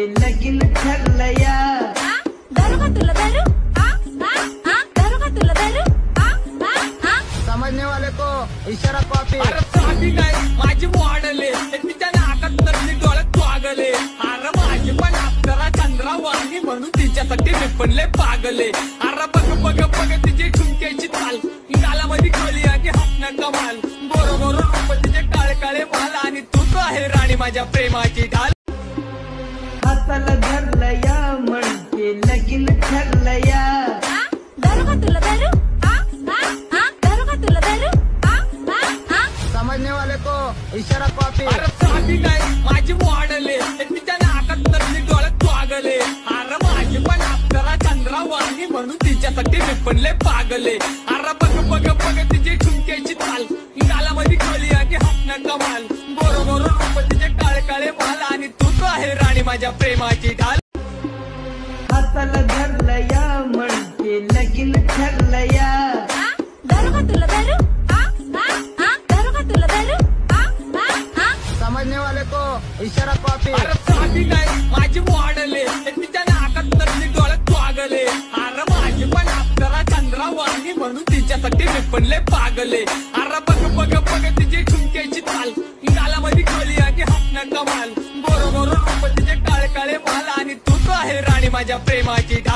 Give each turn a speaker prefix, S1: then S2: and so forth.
S1: लगीन ठरलया.
S2: दारू का तुला दारू दारू का तुला दारू
S1: समझने वाले को इशारा कॉपी.
S3: अरे साधी नाही माझी मॉडले तिच्या नाकात तरली डोळ्यात वागले. अरे माझी पण अप्सरा चंद्रा वाणी म्हणून तिच्यासाठी मी पण लय पागले. अरे बघ बघ बघ तिची ठुमक्याची ताल गालामध्ये खोली आणि हसणं कमाल. बरोबर रूप तिचे काळे माल आणि तूच आहे राणी माझ्या प्रेमाची ढाल.
S1: हाताला धरलया म्हणजे लगीन ठरलया.
S2: दारू का तुला दारू दारू का तुला दारू
S1: समझने वाले को इशारा कॉपी.
S3: अरे साधी नाही माझी मॉडले तिच्या नाकात तरली डोळ्यात वागले. अरे माझी पण अप्सरा चंद्रा वाणी म्हणून तिच्यासाठी मी पण लय पागले. अरे बघ बघ बघ तिची ठुमक्याची ताल गालामध्ये खोली आणि हसणं कमाल. बरोबर रूप तिचे काळे माल आणि तूच आहे राणी माझ्या प्रेमाची ढाल.
S1: हाताला धरलया म्हणजे लगीन ठरलया.
S2: दारू का तुला दारू दारू का तुला दारू
S1: समझने वाले को इशारा कॉपी.
S3: अरे साधी नाही माझी मॉडले तिच्या नाकात तरली डोळ्यात वागले. अरे माझी पण अप्सरा चंद्रा वाणी म्हणून तिच्यासाठी मी पण लय पागले. अरे बघ बघ बघ तिची ठुमक्याची ताल गालामध्ये खोली आणि हसणं कमाल. बरोबर रूप तिचे काळे माल आणि तूच आहे राणी माझ्या प्रेमाची ढाल.